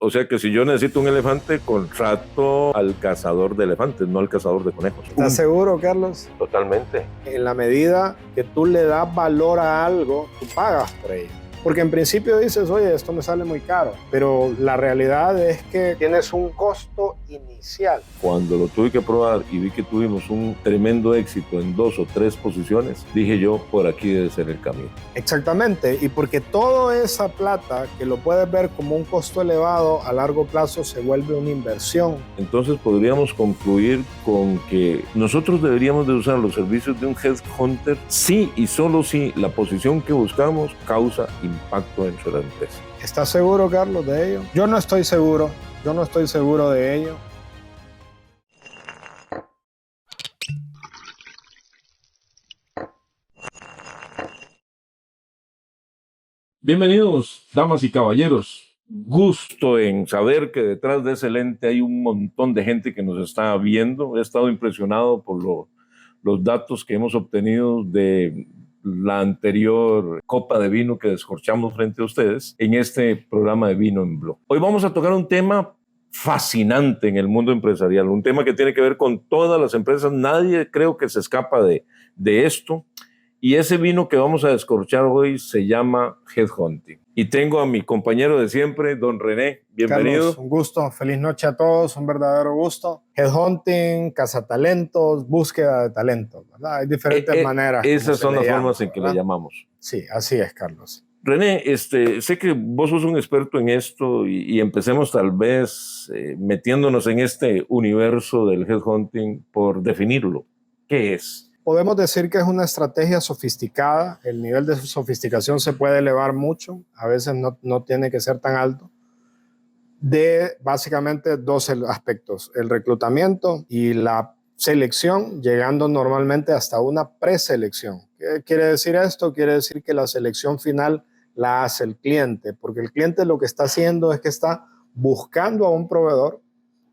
O sea que si yo necesito un elefante, contrato al cazador de elefantes, no al cazador de conejos. ¿Estás seguro, Carlos? Totalmente. En la medida que tú le das valor a algo, tú pagas por ello. Porque en principio dices, oye, esto me sale muy caro, pero la realidad es que tienes un costo inicial. Cuando lo tuve que probar y vi que tuvimos un tremendo éxito en 2 o 3 posiciones, dije yo, por aquí debe ser el camino. Exactamente, y porque toda esa plata que lo puedes ver como un costo elevado, a largo plazo se vuelve una inversión. Entonces podríamos concluir con que nosotros deberíamos de usar los servicios de un headhunter si y solo si la posición que buscamos causa impacto dentro de la empresa. ¿Estás seguro, Carlos, de ello? Yo no estoy seguro de ello. Bienvenidos, damas y caballeros. Gusto en saber que detrás de ese lente hay un montón de gente que nos está viendo. He estado impresionado por los datos que hemos obtenido de la anterior copa de vino que descorchamos frente a ustedes en este programa de Vino en Blog. Hoy vamos a tocar un tema fascinante en el mundo empresarial, un tema que tiene que ver con todas las empresas. Nadie creo que se escapa de esto. Y ese vino que vamos a descorchar hoy se llama Headhunting. Y tengo a mi compañero de siempre, don René. Bienvenido. Carlos, un gusto. Feliz noche a todos. Un verdadero gusto. Headhunting, cazatalentos, búsqueda de talentos, ¿verdad? Hay diferentes maneras. Esas son las formas en que le llamamos. Sí, así es, Carlos. René, sé que vos sos un experto en esto y empecemos tal vez metiéndonos en este universo del headhunting por definirlo. ¿Qué es? Podemos decir que es una estrategia sofisticada. El nivel de sofisticación se puede elevar mucho. A veces no tiene que ser tan alto. De básicamente 2 aspectos: el reclutamiento y la selección, llegando normalmente hasta una preselección. ¿Qué quiere decir esto? Quiere decir que la selección final la hace el cliente, porque el cliente lo que está haciendo es que está buscando a un proveedor,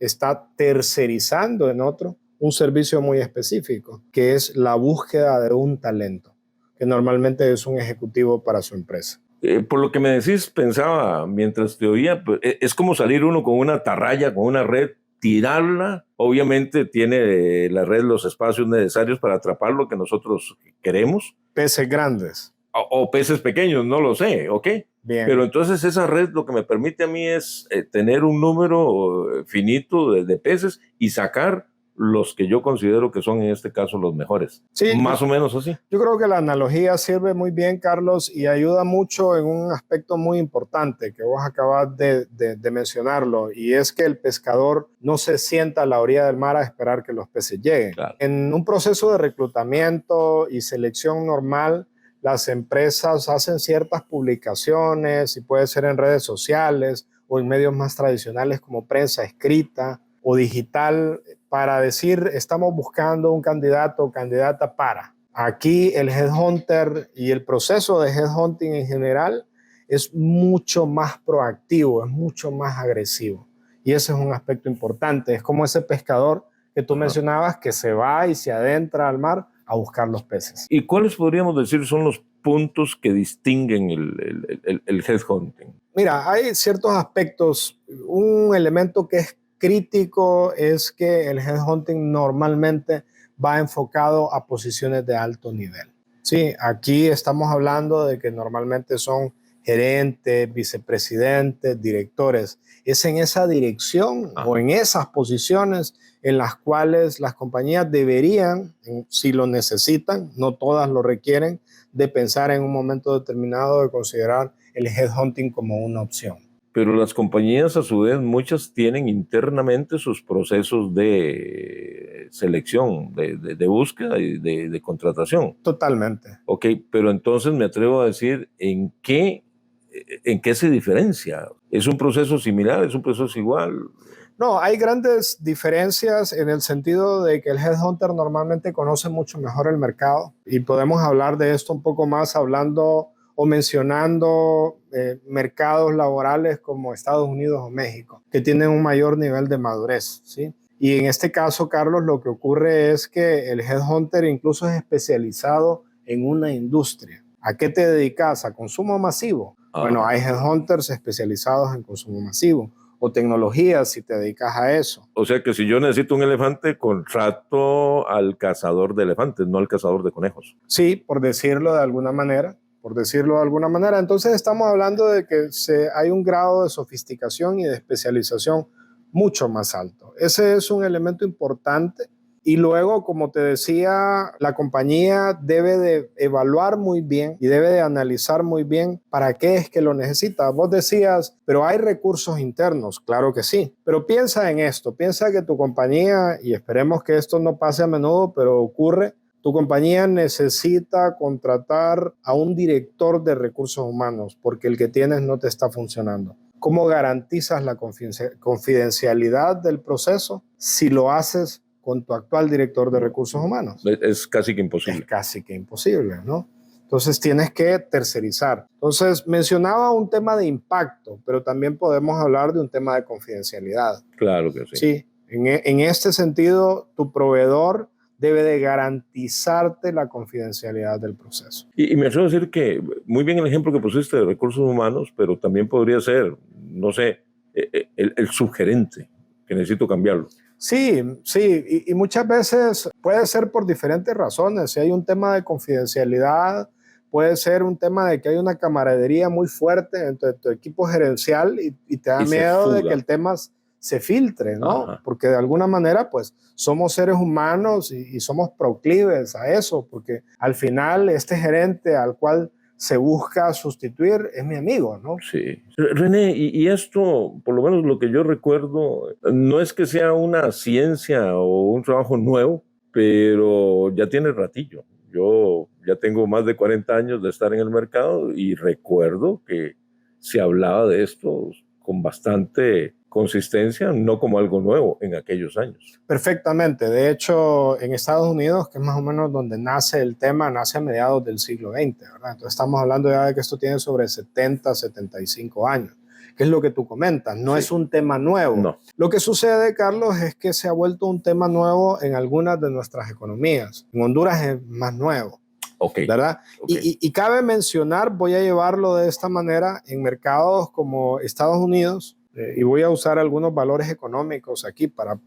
está tercerizando en otro un servicio muy específico, que es la búsqueda de un talento, que normalmente es un ejecutivo para su empresa. Por lo que me decís, pensaba mientras te oía, pues, es como salir uno con una atarraya, con una red, tirarla. Obviamente tiene la red los espacios necesarios para atrapar lo que nosotros queremos. Peces grandes. O peces pequeños, no lo sé, ¿ok? Bien. Pero entonces esa red lo que me permite a mí es tener un número finito de peces y sacar los que yo considero que son en este caso los mejores. Sí, más o menos así. Yo creo que la analogía sirve muy bien, Carlos, y ayuda mucho en un aspecto muy importante que vos acabas de mencionarlo, y es que el pescador no se sienta a la orilla del mar a esperar que los peces lleguen. Claro. En un proceso de reclutamiento y selección normal, las empresas hacen ciertas publicaciones, y puede ser en redes sociales o en medios más tradicionales como prensa escrita o digital, para decir estamos buscando un candidato o candidata para. Aquí el headhunter y el proceso de headhunting en general es mucho más proactivo, es mucho más agresivo. Y ese es un aspecto importante. Es como ese pescador que tú mencionabas que se va y se adentra al mar a buscar los peces. ¿Y cuáles podríamos decir son los puntos que distinguen el headhunting? Mira, hay ciertos aspectos. Un elemento que es crítico es que el headhunting normalmente va enfocado a posiciones de alto nivel. Sí, aquí estamos hablando de que normalmente son gerentes, vicepresidentes, directores. Es en esa dirección o en esas posiciones en las cuales las compañías deberían, si lo necesitan, no todas lo requieren, de pensar en un momento determinado de considerar el headhunting como una opción. Pero las compañías, a su vez, muchas tienen internamente sus procesos de selección, de búsqueda y de contratación. Totalmente. Ok, pero entonces me atrevo a decir, ¿en qué se diferencia? ¿Es un proceso similar? ¿Es un proceso igual? No, hay grandes diferencias en el sentido de que el headhunter normalmente conoce mucho mejor el mercado, y podemos hablar de esto un poco más hablando o mencionando mercados laborales como Estados Unidos o México, que tienen un mayor nivel de madurez, ¿sí? Y en este caso, Carlos, lo que ocurre es que el headhunter incluso es especializado en una industria. ¿A qué te dedicas? ¿A consumo masivo? Bueno, hay headhunters especializados en consumo masivo. o tecnologías si te dedicas a eso. O sea que si yo necesito un elefante, contrato al cazador de elefantes, no al cazador de conejos. Sí, por decirlo de alguna manera. Entonces estamos hablando de que hay un grado de sofisticación y de especialización mucho más alto. Ese es un elemento importante. Y luego, como te decía, la compañía debe de evaluar muy bien y debe de analizar muy bien para qué es que lo necesita. Vos decías, pero hay recursos internos. Claro que sí. Pero piensa en esto. Piensa que tu compañía, y esperemos que esto no pase a menudo, pero ocurre, tu compañía necesita contratar a un director de recursos humanos porque el que tienes no te está funcionando. ¿Cómo garantizas la confidencialidad del proceso si lo haces con tu actual director de recursos humanos? Es casi que imposible. Es casi que imposible, ¿no? Entonces tienes que tercerizar. Entonces mencionaba un tema de impacto, pero también podemos hablar de un tema de confidencialidad. Claro que sí. Sí, en este sentido, tu proveedor debe de garantizarte la confidencialidad del proceso. Y me atrevo a decir que muy bien el ejemplo que pusiste de recursos humanos, pero también podría ser, no sé, el subgerente, que necesito cambiarlo. Sí, y muchas veces puede ser por diferentes razones. Si hay un tema de confidencialidad, puede ser un tema de que hay una camaradería muy fuerte entre tu equipo gerencial y te da miedo de que el tema se filtre, ¿no? Ajá. Porque de alguna manera, pues, somos seres humanos y somos proclives a eso, porque al final este gerente al cual se busca sustituir es mi amigo, ¿no? Sí. René, y esto, por lo menos lo que yo recuerdo, no es que sea una ciencia o un trabajo nuevo, pero ya tiene ratillo. Yo ya tengo más de 40 años de estar en el mercado y recuerdo que se hablaba de esto con bastante consistencia, no como algo nuevo en aquellos años. Perfectamente. De hecho, en Estados Unidos, que es más o menos donde nace el tema, nace a mediados del siglo XX, ¿verdad? Entonces estamos hablando ya de que esto tiene sobre 70, 75 años, que es lo que tú comentas. No es un tema nuevo. No. Lo que sucede, Carlos, es que se ha vuelto un tema nuevo en algunas de nuestras economías. En Honduras es más nuevo. Okay. ¿Verdad? Okay. Y cabe mencionar, voy a llevarlo de esta manera, en mercados como Estados Unidos, y voy a usar algunos valores económicos aquí para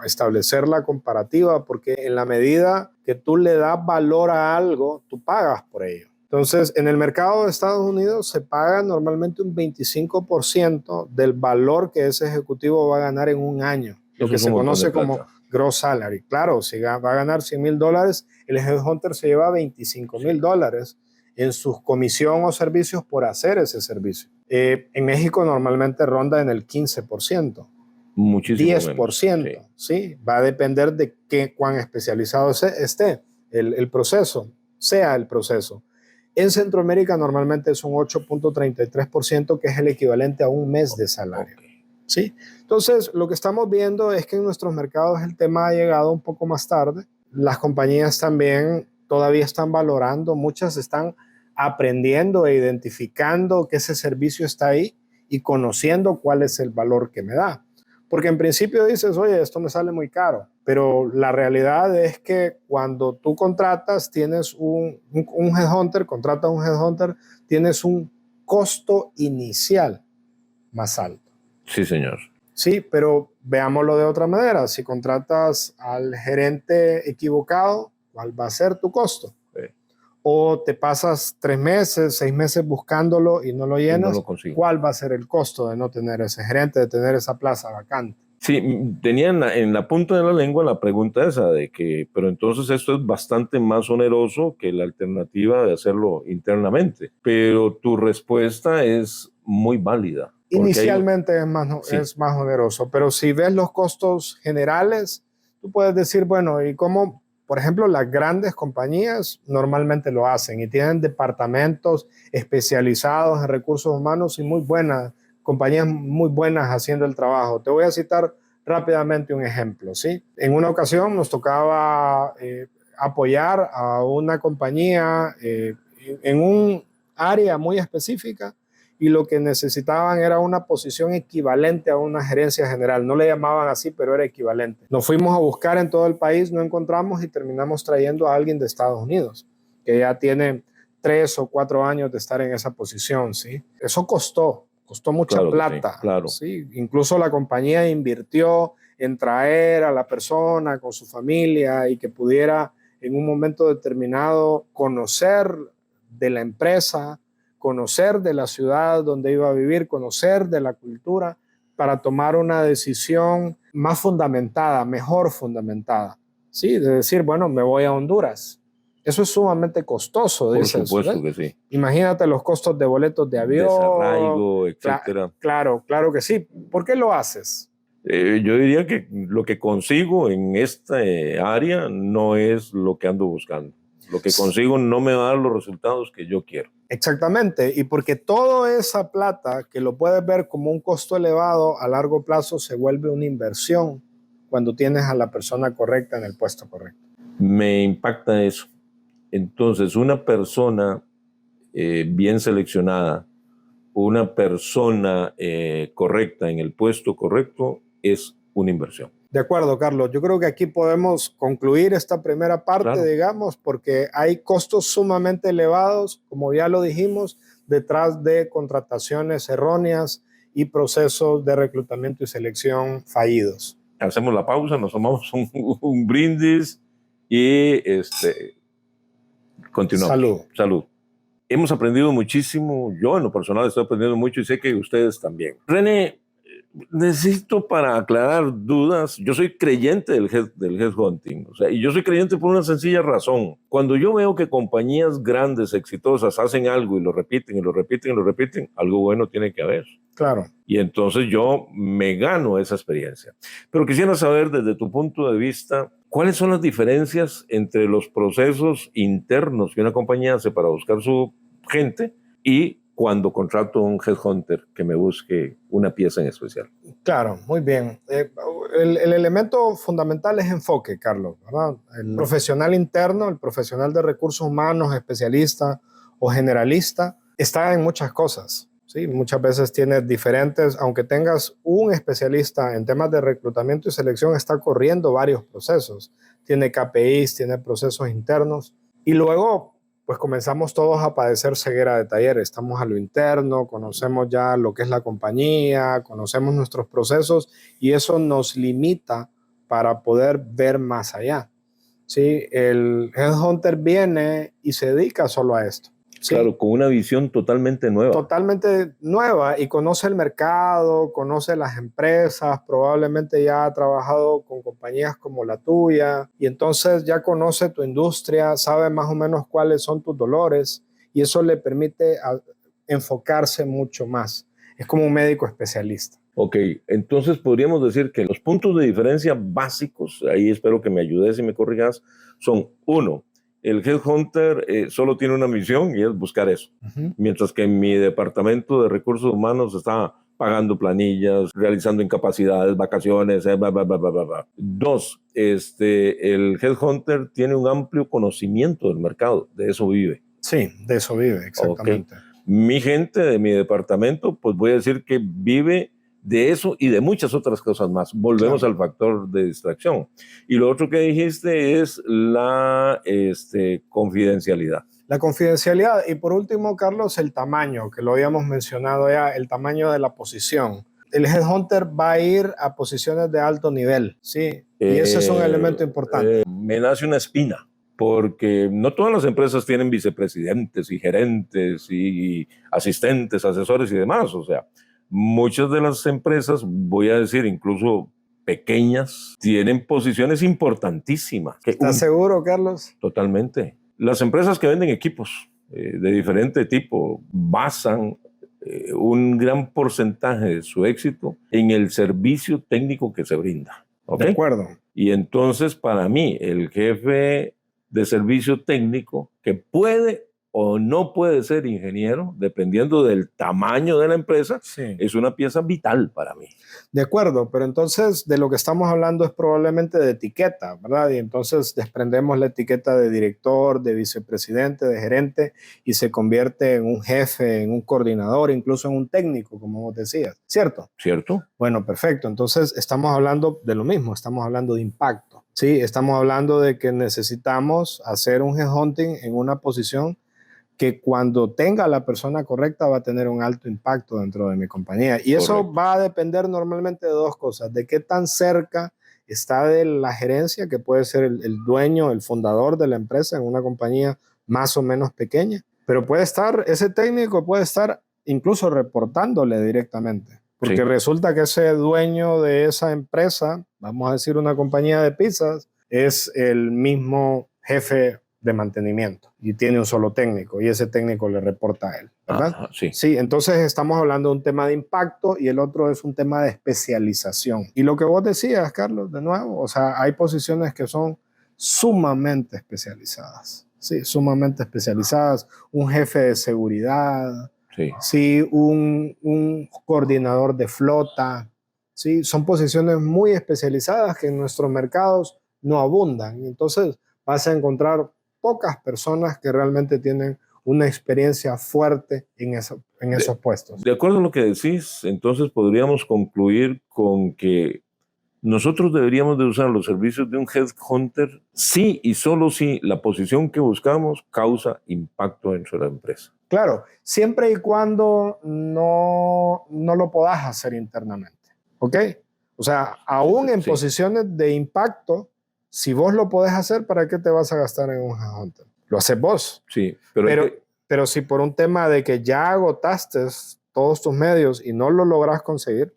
establecer la comparativa, porque en la medida que tú le das valor a algo, tú pagas por ello. Entonces, en el mercado de Estados Unidos se paga normalmente un 25% del valor que ese ejecutivo va a ganar en un año, lo que se conoce como gross salary. Claro, si va a ganar $100,000, el headhunter se lleva $25,000 en su comisión o servicios por hacer ese servicio. En México normalmente ronda en el 15%. Muchísimo 10%, menos. ¿Sí? Va a depender de cuán especializado esté el proceso, sea el proceso. En Centroamérica normalmente es un 8.33%, que es el equivalente a un mes de salario. Okay. ¿Sí? Entonces, lo que estamos viendo es que en nuestros mercados el tema ha llegado un poco más tarde. Las compañías también todavía están valorando, muchas están aprendiendo e identificando que ese servicio está ahí y conociendo cuál es el valor que me da. Porque en principio dices, oye, esto me sale muy caro, pero la realidad es que cuando tú contratas, tienes un headhunter, contratas un headhunter, tienes un costo inicial más alto. Sí, señor. Sí, pero veámoslo de otra manera. Si contratas al gerente equivocado, ¿cuál va a ser tu costo? O te pasas 3 meses, 6 meses buscándolo y no lo llenas, ¿cuál va a ser el costo de no tener ese gerente, de tener esa plaza vacante? Sí, tenía en la punta de la lengua la pregunta esa de que, pero entonces esto es bastante más oneroso que la alternativa de hacerlo internamente. Pero tu respuesta es muy válida. Inicialmente es más oneroso, pero si ves los costos generales, tú puedes decir, bueno, ¿y cómo? Por ejemplo, las grandes compañías normalmente lo hacen y tienen departamentos especializados en recursos humanos y compañías muy buenas haciendo el trabajo. Te voy a citar rápidamente un ejemplo, ¿sí? En una ocasión nos tocaba apoyar a una compañía en un área muy específica, y lo que necesitaban era una posición equivalente a una gerencia general. No le llamaban así, pero era equivalente. Nos fuimos a buscar en todo el país, no encontramos y terminamos trayendo a alguien de Estados Unidos, que ya tiene 3 o 4 años de estar en esa posición, ¿sí? Eso costó costó mucha Claro que sí, plata. claro. ¿Sí? Incluso la compañía invirtió en traer a la persona con su familia y que pudiera en un momento determinado conocer de la empresa, conocer de la ciudad donde iba a vivir, conocer de la cultura para tomar una decisión más fundamentada, mejor fundamentada. Sí, de decir, bueno, me voy a Honduras. Eso es sumamente costoso, Por dices. supuesto ¿Ves? que sí. Imagínate los costos de boletos de avión. Desarraigo, etcétera. Claro, claro que sí. ¿Por qué lo haces? Yo diría que lo que consigo en esta área no es lo que ando buscando. Lo que consigo no me va a dar los resultados que yo quiero. Exactamente, y porque toda esa plata que lo puedes ver como un costo elevado, a largo plazo se vuelve una inversión cuando tienes a la persona correcta en el puesto correcto. Me impacta eso. Entonces, una persona bien seleccionada, una persona correcta en el puesto correcto es una inversión. De acuerdo, Carlos. Yo creo que aquí podemos concluir esta primera parte, Claro. digamos, porque hay costos sumamente elevados, como ya lo dijimos, detrás de contrataciones erróneas y procesos de reclutamiento y selección fallidos. Hacemos la pausa, nos tomamos un brindis y continuamos. Salud. Salud. Hemos aprendido muchísimo. Yo en lo personal estoy aprendiendo mucho y sé que ustedes también. René, necesito para aclarar dudas. Yo soy creyente del headhunting. O sea, y yo soy creyente por una sencilla razón. Cuando yo veo que compañías grandes, exitosas, hacen algo y lo repiten y lo repiten y lo repiten, algo bueno tiene que haber. Claro. Y entonces yo me gano esa experiencia. Pero quisiera saber desde tu punto de vista, ¿cuáles son las diferencias entre los procesos internos que una compañía hace para buscar su gente y cuando contrato a un headhunter que me busque una pieza en especial? Claro, muy bien. El elemento fundamental es enfoque, Carlos, ¿verdad? El profesional interno, el profesional de recursos humanos, especialista o generalista, está en muchas cosas. ¿Sí? Muchas veces tienes diferentes, aunque tengas un especialista en temas de reclutamiento y selección, está corriendo varios procesos. Tiene KPIs, tiene procesos internos. Y luego, pues comenzamos todos a padecer ceguera de taller. Estamos a lo interno, conocemos ya lo que es la compañía, conocemos nuestros procesos y eso nos limita para poder ver más allá. ¿Sí? El headhunter viene y se dedica solo a esto. ¿Sí? Claro, con una visión totalmente nueva. Totalmente nueva y conoce el mercado, conoce las empresas, probablemente ya ha trabajado con compañías como la tuya y entonces ya conoce tu industria, sabe más o menos cuáles son tus dolores y eso le permite enfocarse mucho más. Es como un médico especialista. Ok, entonces podríamos decir que los puntos de diferencia básicos, ahí espero que me ayudes y me corrijas, son uno, el headhunter solo tiene una misión y es buscar eso. Mientras que en mi departamento de recursos humanos está pagando planillas, realizando incapacidades, vacaciones, bla, bla, bla, bla, bla. Dos, el headhunter tiene un amplio conocimiento del mercado, de eso vive. Sí, de eso vive, exactamente. Okay. Mi gente de mi departamento, pues voy a decir que vive de eso y de muchas otras cosas más. Volvemos al factor de distracción. Y lo otro que dijiste es la confidencialidad. La confidencialidad. Y por último, Carlos, el tamaño, que lo habíamos mencionado ya, el tamaño de la posición. El headhunter va a ir a posiciones de alto nivel, ¿sí? Y ese es un elemento importante. Me nace una espina, porque no todas las empresas tienen vicepresidentes y gerentes y asistentes, asesores y demás. O sea, muchas de las empresas, voy a decir incluso pequeñas, tienen posiciones importantísimas. ¿Estás seguro, Carlos? Totalmente. Las empresas que venden equipos de diferente tipo basan un gran porcentaje de su éxito en el servicio técnico que se brinda. ¿Okay? De acuerdo. Y entonces, para mí, el jefe de servicio técnico que puede o no puede ser ingeniero, dependiendo del tamaño de la empresa, sí, es una pieza vital para mí. De acuerdo, pero entonces de lo que estamos hablando es probablemente de etiqueta, ¿verdad? Y entonces desprendemos la etiqueta de director, de vicepresidente, de gerente y se convierte en un jefe, en un coordinador, incluso en un técnico, como vos decías, ¿cierto? ¿Cierto? Bueno, perfecto. Entonces estamos hablando de lo mismo, estamos hablando de impacto, ¿sí? Estamos hablando de que necesitamos hacer un headhunting en una posición que cuando tenga la persona correcta va a tener un alto impacto dentro de mi compañía. Y eso Correcto. va a depender normalmente de dos cosas, de qué tan cerca está de la gerencia, que puede ser el dueño, el fundador de la empresa en una compañía más o menos pequeña, pero puede estar, ese técnico puede estar incluso reportándole directamente, porque Sí. resulta que ese dueño de esa empresa, vamos a decir una compañía de pizzas, es el mismo jefe de mantenimiento y tiene un solo técnico y ese técnico le reporta a él, ¿verdad? Ajá, sí. Sí, entonces estamos hablando de un tema de impacto y el otro es un tema de especialización. Y lo que vos decías, Carlos, de nuevo, o sea, hay posiciones que son sumamente especializadas, sí, sumamente especializadas. Un jefe de seguridad, Sí. sí, un coordinador de flota, sí, son posiciones muy especializadas que en nuestros mercados no abundan. Entonces vas a encontrar pocas personas que realmente tienen una experiencia fuerte en esos puestos. De acuerdo a lo que decís, entonces podríamos concluir con que nosotros deberíamos de usar los servicios de un headhunter si y solo si la posición que buscamos causa impacto dentro de la empresa. Claro, siempre y cuando no lo puedas hacer internamente, ¿ok? O sea, aún en Sí, posiciones de impacto, si vos lo podés hacer, ¿para qué te vas a gastar en un headhunter? Lo haces vos. sí, pero hay que, Pero si por un tema de que ya agotaste todos tus medios y no lo logras conseguir,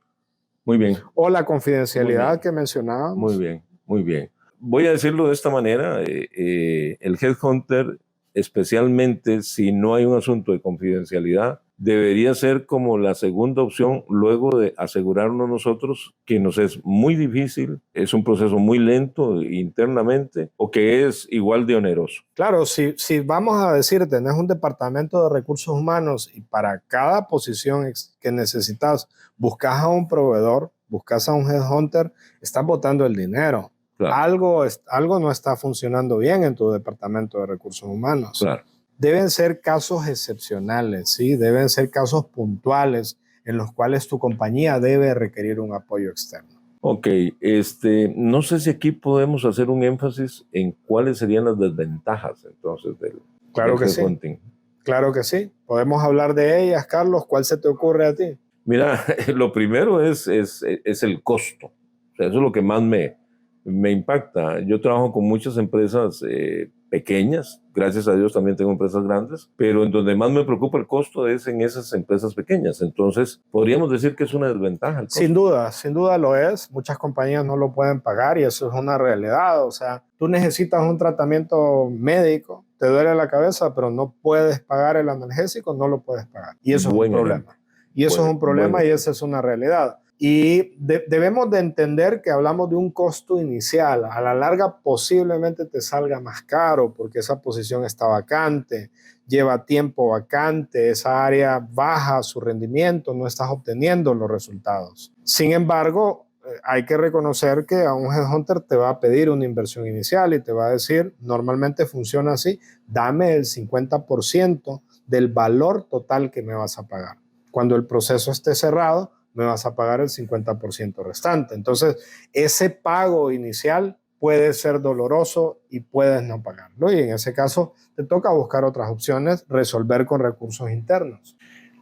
muy bien, o la muy confidencialidad bien, que muy mencionábamos, bien, muy bien. Voy a decirlo de esta manera, el headhunter, especialmente si no hay un asunto de confidencialidad, debería ser como la segunda opción luego de asegurarnos nosotros que nos es muy difícil, es un proceso muy lento internamente o que es igual de oneroso. claro, si vamos a decir, tenés un departamento de recursos humanos y para cada posición que necesitas, buscas a un proveedor, buscas a un headhunter, estás botando el dinero. Claro, Algo no está funcionando bien en tu departamento de recursos humanos. claro. Deben ser casos excepcionales, ¿sí? Deben ser casos puntuales en los cuales tu compañía debe requerir un apoyo externo. Ok, no sé si aquí podemos hacer un énfasis en cuáles serían las desventajas entonces Claro del que sí, headhunting. claro que sí. Podemos hablar de ellas, Carlos. ¿Cuál se te ocurre a ti? Mira, lo primero es el costo. O sea, eso es lo que más me impacta. Yo trabajo con muchas empresas pequeñas, gracias a Dios también tengo empresas grandes, pero en donde más me preocupa el costo es en esas empresas pequeñas. Entonces, podríamos decir que es una desventaja el costo. Sin duda lo es. Muchas compañías no lo pueden pagar y eso es una realidad. O sea, tú necesitas un tratamiento médico, te duele la cabeza, pero no puedes pagar el analgésico, no lo puedes pagar. Y eso es un Buen ejemplo. problema. Y eso es un problema y esa es una realidad. Y debemos de entender que hablamos de un costo inicial. A la larga posiblemente te salga más caro porque esa posición está vacante, lleva tiempo vacante, esa área baja su rendimiento, no estás obteniendo los resultados. Sin embargo, hay que reconocer que a un headhunter te va a pedir una inversión inicial y te va a decir, normalmente funciona así, dame el 50% del valor total que me vas a pagar. Cuando el proceso esté cerrado, me vas a pagar el 50% restante. Entonces, ese pago inicial puede ser doloroso y puedes no pagarlo. Y en ese caso, te toca buscar otras opciones, resolver con recursos internos.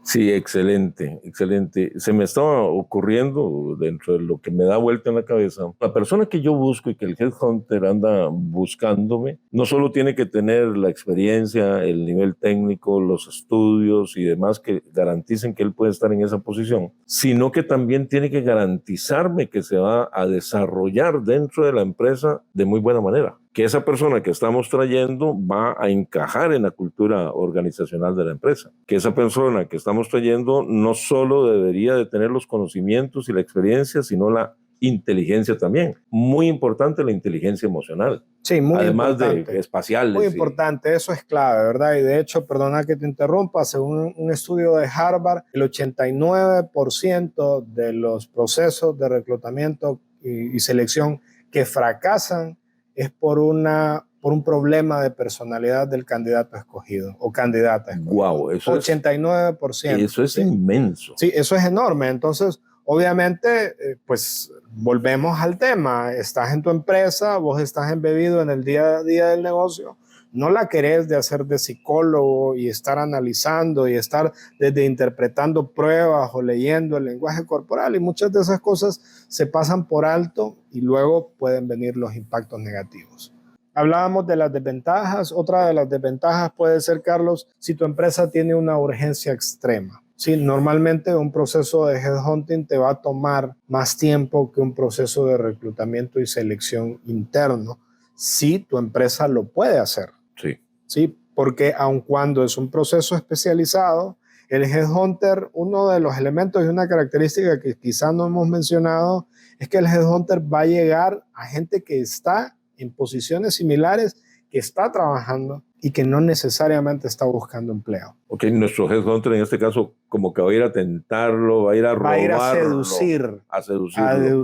Sí, excelente, excelente. Se me estaba ocurriendo dentro de lo que me da vuelta en la cabeza. La persona que yo busco y que el headhunter anda buscándome, no solo tiene que tener la experiencia, el nivel técnico, los estudios y demás que garanticen que él puede estar en esa posición, sino que también tiene que garantizarme que se va a desarrollar dentro de la empresa de muy buena manera, que esa persona que estamos trayendo va a encajar en la cultura organizacional de la empresa, que esa persona que estamos trayendo no solo debería de tener los conocimientos y la experiencia, sino la inteligencia también. Muy importante la inteligencia emocional. Sí, muy además importante. de espaciales. Muy importante, eso es clave, ¿verdad? Y de hecho, perdona que te interrumpa, según un estudio de Harvard, el 89% de los procesos de reclutamiento y selección que fracasan es por un problema de personalidad del candidato escogido o candidata escogida. Wow, eso 89%. Eso es ¿sí? inmenso. Sí, eso es enorme. Entonces, obviamente, pues volvemos al tema. Estás en tu empresa, vos estás embebido en el día a día del negocio, no la querés de hacer de psicólogo y estar analizando y estar desde interpretando pruebas o leyendo el lenguaje corporal, y muchas de esas cosas se pasan por alto y luego pueden venir los impactos negativos. Hablábamos de las desventajas. Otra de las desventajas puede ser, Carlos, si tu empresa tiene una urgencia extrema. Sí, normalmente un proceso de headhunting te va a tomar más tiempo que un proceso de reclutamiento y selección interno, si tu empresa lo puede hacer. Sí. Sí, porque aun cuando es un proceso especializado, el headhunter, uno de los elementos y una característica que quizás no hemos mencionado, es que el headhunter va a llegar a gente que está en posiciones similares, que está trabajando y que no necesariamente está buscando empleo. Ok, nuestro headhunter en este caso como que va a ir a tentarlo, va a ir a robarlo. Va a ir a seducir. A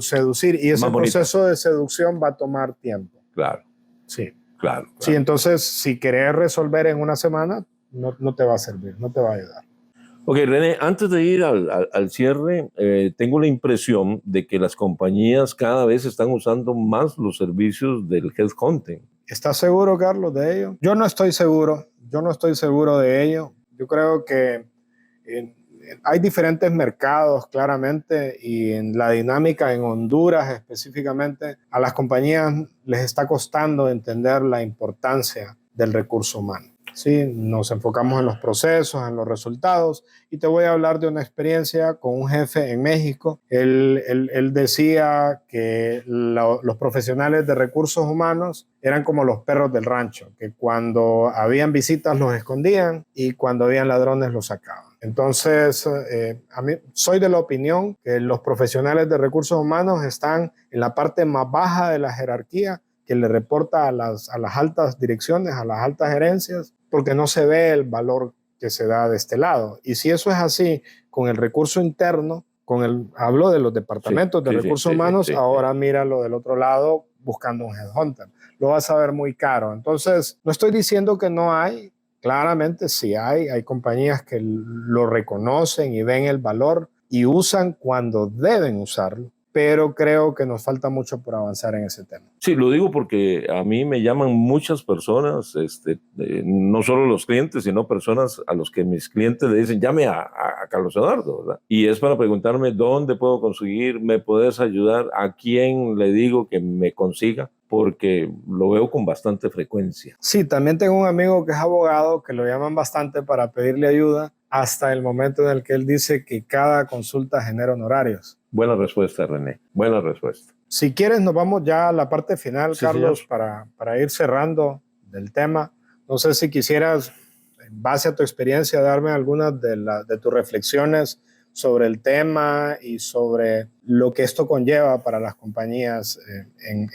seducir. Y ese proceso de seducción va a tomar tiempo. Claro. Sí. Claro. Sí, entonces si querés resolver en una semana, no te va a servir, no te va a ayudar. Ok, René, antes de ir al cierre, tengo la impresión de que las compañías cada vez están usando más los servicios del headhunting. ¿Estás seguro, Carlos, de ello? Yo no estoy seguro de ello. Yo creo que hay diferentes mercados, claramente, y en la dinámica en Honduras específicamente, a las compañías les está costando entender la importancia del recurso humano. Sí, nos enfocamos en los procesos, en los resultados, y te voy a hablar de una experiencia con un jefe en México. Él decía que los profesionales de recursos humanos eran como los perros del rancho, que cuando habían visitas los escondían y cuando habían ladrones los sacaban. Entonces, a mí soy de la opinión que los profesionales de recursos humanos están en la parte más baja de la jerarquía, que le reporta a las altas direcciones, a las altas gerencias, porque no se ve el valor que se da de este lado. Y si eso es así con el recurso interno, hablo de los departamentos de recursos humanos, ahora míralo del otro lado buscando un headhunter. Lo vas a ver muy caro. Entonces, no estoy diciendo que no hay, claramente sí hay compañías que lo reconocen y ven el valor y usan cuando deben usarlo, pero creo que nos falta mucho por avanzar en ese tema. Sí, lo digo porque a mí me llaman muchas personas, no solo los clientes, sino personas a los que mis clientes le dicen, llame a Carlos Eduardo, ¿verdad? Y es para preguntarme dónde puedo conseguir, me puedes ayudar, a quién le digo que me consiga, porque lo veo con bastante frecuencia. Sí, también tengo un amigo que es abogado, que lo llaman bastante para pedirle ayuda, hasta el momento en el que él dice que cada consulta genera honorarios. Buena respuesta, René. Buena respuesta. Si quieres, nos vamos ya a la parte final, sí, Carlos, para ir cerrando del tema. No sé si quisieras, en base a tu experiencia, darme algunas de tus reflexiones sobre el tema y sobre lo que esto conlleva para las compañías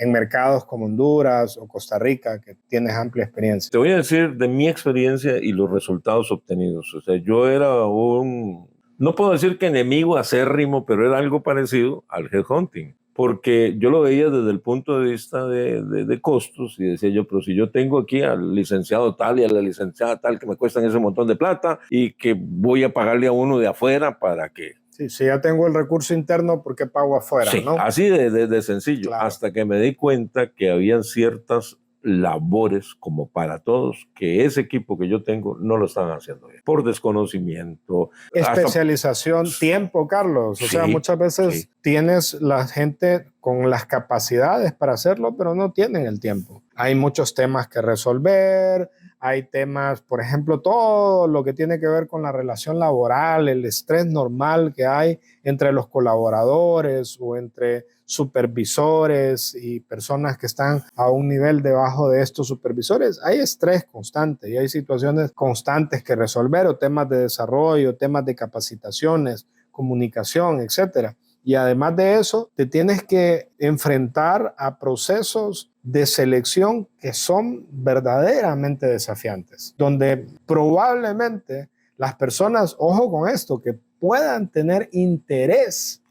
en mercados como Honduras o Costa Rica, que tienes amplia experiencia. Te voy a decir de mi experiencia y los resultados obtenidos. O sea, yo era no puedo decir que enemigo acérrimo, pero era algo parecido al headhunting, porque yo lo veía desde el punto de vista de costos y decía yo, pero si yo tengo aquí al licenciado tal y a la licenciada tal que me cuestan ese montón de plata y que voy a pagarle a uno de afuera para que... Sí, si ya tengo el recurso interno, ¿por qué pago afuera? Sí, ¿no? Así de sencillo, claro. Hasta que me di cuenta que habían ciertas labores, como para todos, que ese equipo que yo tengo no lo están haciendo bien, por desconocimiento. Especialización, tiempo, Carlos. O sea, muchas veces tienes la gente con las capacidades para hacerlo, pero no tienen el tiempo. Hay muchos temas que resolver, hay temas, por ejemplo, todo lo que tiene que ver con la relación laboral, el estrés normal que hay entre los colaboradores o entre supervisores y personas que están a un nivel debajo de estos supervisores. Hay estrés constante y hay situaciones constantes que resolver, o temas de desarrollo, temas de capacitaciones, comunicación, etcétera. Y además de eso, te tienes que enfrentar a procesos de selección que son verdaderamente desafiantes, donde probablemente las personas, ojo con esto, que puedan tener interés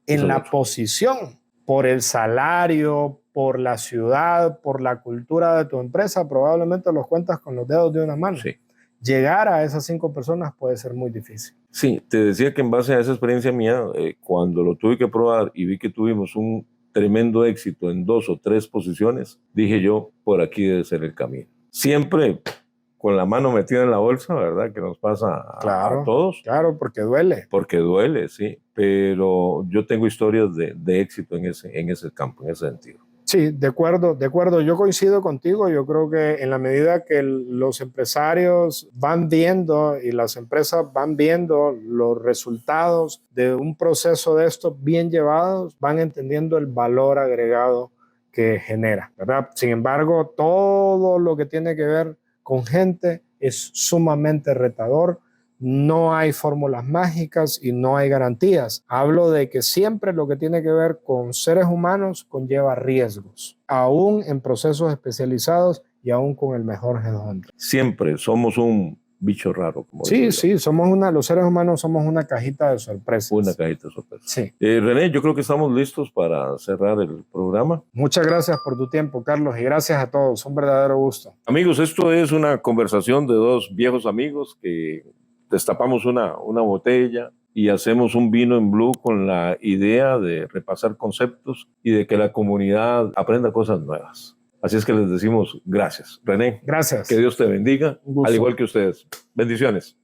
en la posición, por el salario, por la ciudad, por la cultura de tu empresa, probablemente los cuentas con los dedos de una mano. Sí. Llegar a esas 5 personas puede ser muy difícil. Sí, te decía que en base a esa experiencia mía, cuando lo tuve que probar y vi que tuvimos un tremendo éxito en 2 o 3 posiciones, dije yo, por aquí debe ser el camino. siempre con la mano metida en la bolsa, ¿verdad? Que nos pasa a todos. Claro, porque duele. Porque duele, sí. Pero yo tengo historias de éxito en ese campo, en ese sentido. Sí, de acuerdo. Yo coincido contigo. Yo creo que en la medida que los empresarios van viendo y las empresas van viendo los resultados de un proceso de estos bien llevados, van entendiendo el valor agregado que genera, ¿verdad? Sin embargo, todo lo que tiene que ver con gente es sumamente retador. No hay fórmulas mágicas y no hay garantías. Hablo de que siempre lo que tiene que ver con seres humanos conlleva riesgos, aún en procesos especializados y aún con el mejor headhunter. Siempre somos un bicho raro. Como sí, los seres humanos somos una cajita de sorpresas. Una cajita de sorpresas. Sí. René, yo creo que estamos listos para cerrar el programa. Muchas gracias por tu tiempo, Carlos, y gracias a todos. Un verdadero gusto. Amigos, esto es una conversación de dos viejos amigos que destapamos una botella y hacemos un vino en blue con la idea de repasar conceptos y de que la comunidad aprenda cosas nuevas. Así es que les decimos gracias. René, gracias. Que Dios te bendiga, al igual que ustedes. Bendiciones.